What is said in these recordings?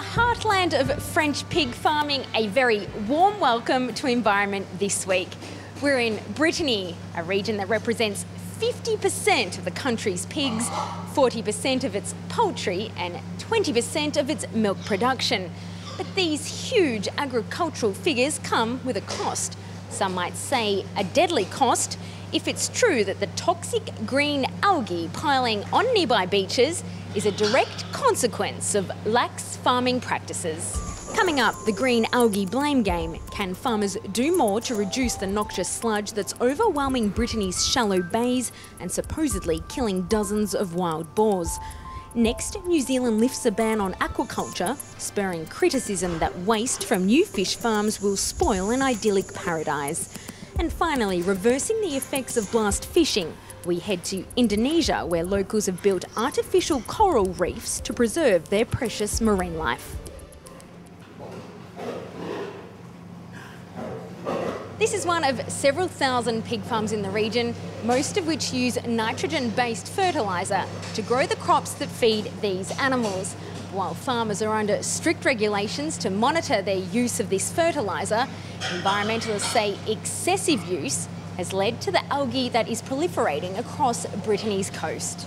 the heartland of French pig farming, a very warm welcome to Environment this week. We're in Brittany, a region that represents 50% of the country's pigs, 40% of its poultry and 20% of its milk production. But these huge agricultural figures come with a cost. Some might say a deadly cost if it's true that the toxic green algae piling on nearby beaches is a direct consequence of lax farming practices. Coming up, the green algae blame game. Can farmers do more to reduce the noxious sludge that's overwhelming Brittany's shallow bays and supposedly killing dozens of wild boars? Next, New Zealand lifts a ban on aquaculture, spurring criticism that waste from new fish farms will spoil an idyllic paradise. And finally, reversing the effects of blast fishing, we head to Indonesia, where locals have built artificial coral reefs to preserve their precious marine life. This is one of several thousand pig farms in the region, most of which use nitrogen-based fertiliser to grow the crops that feed these animals. While farmers are under strict regulations to monitor their use of this fertiliser, environmentalists say excessive use has led to the algae that is proliferating across Brittany's coast.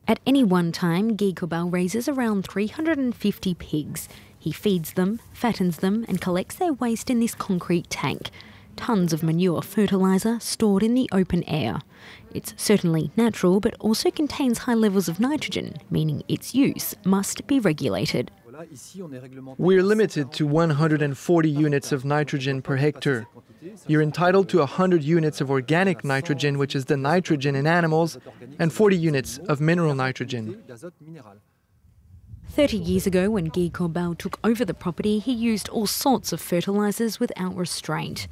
At any one time, Guy Cobal raises around 350 pigs. He feeds them, fattens them and collects their waste in this concrete tank. Tons of manure fertiliser stored in the open air. It's certainly natural, but also contains high levels of nitrogen, meaning its use must be regulated. We're limited to 140 units of nitrogen per hectare. You're entitled to 100 units of organic nitrogen, which is the nitrogen in animals, and 40 units of mineral nitrogen. 30 years ago, when Guy Cobal took over the property, he used all sorts of fertilisers without restraint.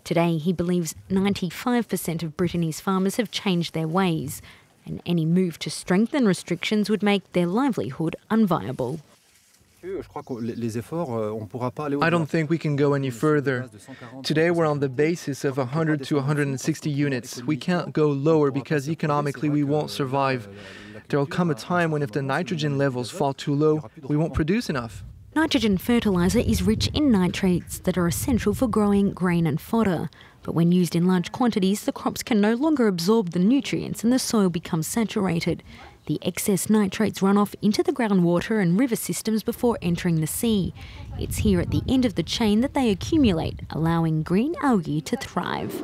Today, he believes 95% of Brittany's farmers have changed their ways, and any move to strengthen restrictions would make their livelihood unviable. I don't think we can go any further. Today we're on the basis of 100 to 160 units. We can't go lower because economically we won't survive. There will come a time when if the nitrogen levels fall too low, we won't produce enough. Nitrogen fertiliser is rich in nitrates that are essential for growing grain and fodder. But when used in large quantities, the crops can no longer absorb the nutrients and the soil becomes saturated. The excess nitrates run off into the groundwater and river systems before entering the sea. It's here at the end of the chain that they accumulate, allowing green algae to thrive.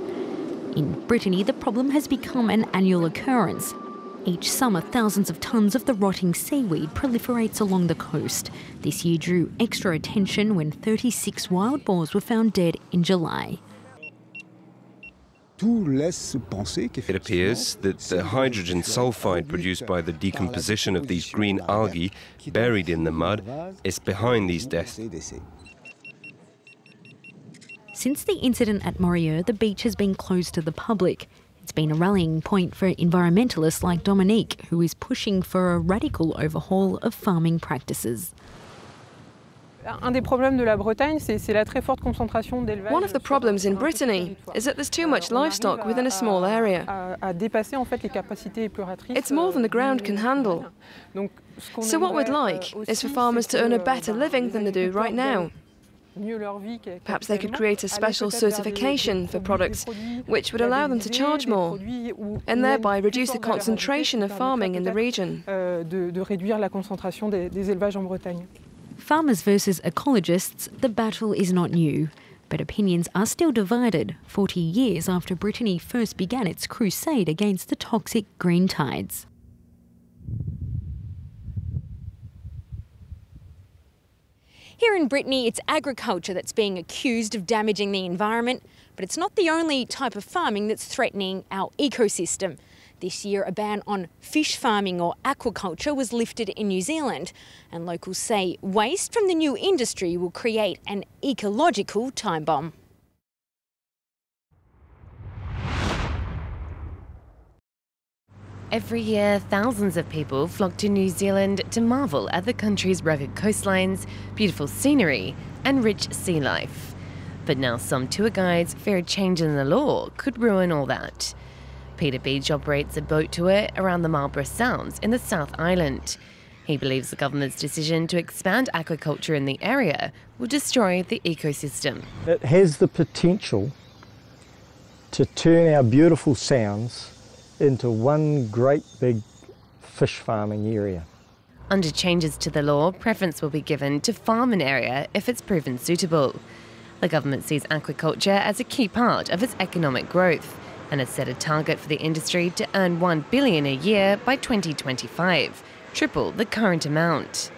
In Brittany, the problem has become an annual occurrence. Each summer, thousands of tonnes of the rotting seaweed proliferates along the coast. This year drew extra attention when 36 wild boars were found dead in July. It appears that the hydrogen sulfide produced by the decomposition of these green algae buried in the mud is behind these deaths. Since the incident at Morieux, the beach has been closed to the public. It's been a rallying point for environmentalists like Dominique, who is pushing for a radical overhaul of farming practices. One of the problems in Brittany is that there's too much livestock within a small area. It's more than the ground can handle. So what we'd like is for farmers to earn a better living than they do right now. Perhaps they could create a special certification for products which would allow them to charge more and thereby reduce the concentration of farming in the region. Farmers versus ecologists, the battle is not new, but opinions are still divided 40 years after Brittany first began its crusade against the toxic green tides. Here in Brittany, it's agriculture that's being accused of damaging the environment, but it's not the only type of farming that's threatening our ecosystem. This year, a ban on fish farming or aquaculture was lifted in New Zealand, and locals say waste from the new industry will create an ecological time bomb. Every year, thousands of people flock to New Zealand to marvel at the country's rugged coastlines, beautiful scenery and rich sea life. But now some tour guides fear a change in the law could ruin all that. Peter Beach operates a boat tour around the Marlborough Sounds in the South Island. He believes the government's decision to expand aquaculture in the area will destroy the ecosystem. It has the potential to turn our beautiful sounds into one great big fish farming area. Under changes to the law, preference will be given to farm an area if it's proven suitable. The government sees aquaculture as a key part of its economic growth and has set a target for the industry to earn $1 billion a year by 2025, triple the current amount.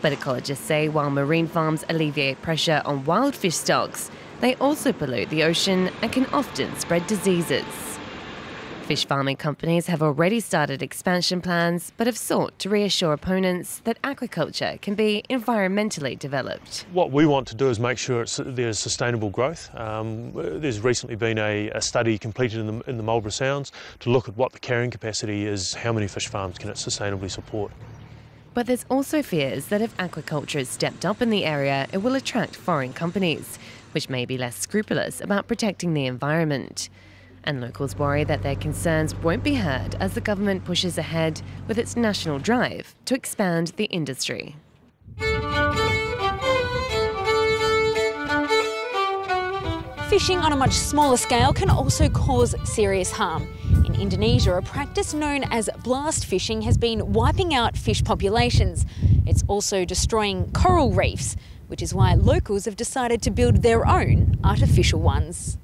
But ecologists say while marine farms alleviate pressure on wild fish stocks, they also pollute the ocean and can often spread diseases. Fish farming companies have already started expansion plans but have sought to reassure opponents that aquaculture can be environmentally developed. What we want to do is make sure there's sustainable growth. There's recently been a study completed in the Marlborough Sounds to look at what the carrying capacity is, how many fish farms can it sustainably support. But there's also fears that if aquaculture is stepped up in the area, it will attract foreign companies, which may be less scrupulous about protecting the environment. And locals worry that their concerns won't be heard as the government pushes ahead with its national drive to expand the industry. Fishing on a much smaller scale can also cause serious harm. In Indonesia, a practice known as blast fishing has been wiping out fish populations. It's also destroying coral reefs, which is why locals have decided to build their own artificial ones.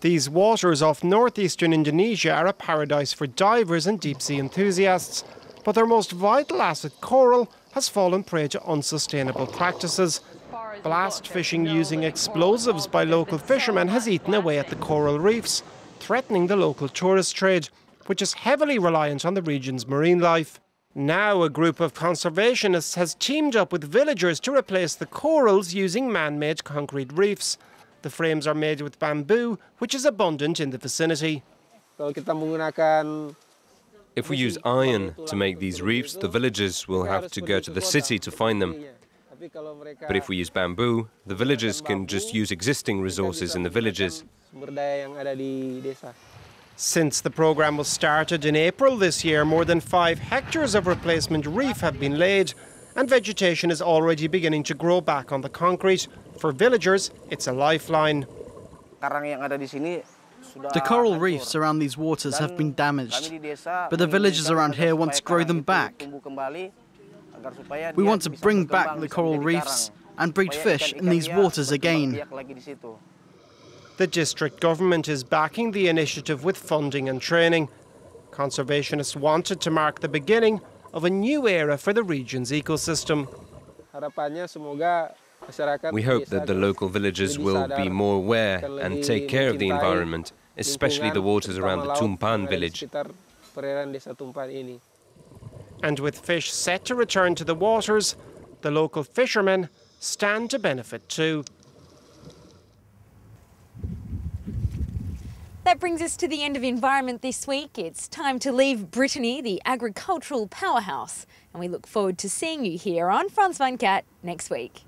These waters off northeastern Indonesia are a paradise for divers and deep-sea enthusiasts, but their most vital asset, coral, has fallen prey to unsustainable practices. Blast fishing using explosives by local fishermen has eaten away at the coral reefs, threatening the local tourist trade, which is heavily reliant on the region's marine life. Now a group of conservationists has teamed up with villagers to replace the corals using man-made concrete reefs. The frames are made with bamboo, which is abundant in the vicinity. If we use iron to make these reefs, the villagers will have to go to the city to find them. But if we use bamboo, the villagers can just use existing resources in the villages. Since the programme was started in April this year, more than 5 hectares of replacement reef have been laid, and vegetation is already beginning to grow back on the concrete. For villagers, it's a lifeline. The coral reefs around these waters have been damaged, but the villagers around here want to grow them back. We want to bring back the coral reefs and breed fish in these waters again. The district government is backing the initiative with funding and training. Conservationists wanted to mark the beginning of a new era for the region's ecosystem. We hope that the local villagers will be more aware and take care of the environment, especially the waters around the Tumpan village. And with fish set to return to the waters, the local fishermen stand to benefit too. That brings us to the end of Environment this week. It's time to leave Brittany, the agricultural powerhouse, and we look forward to seeing you here on France 24 next week.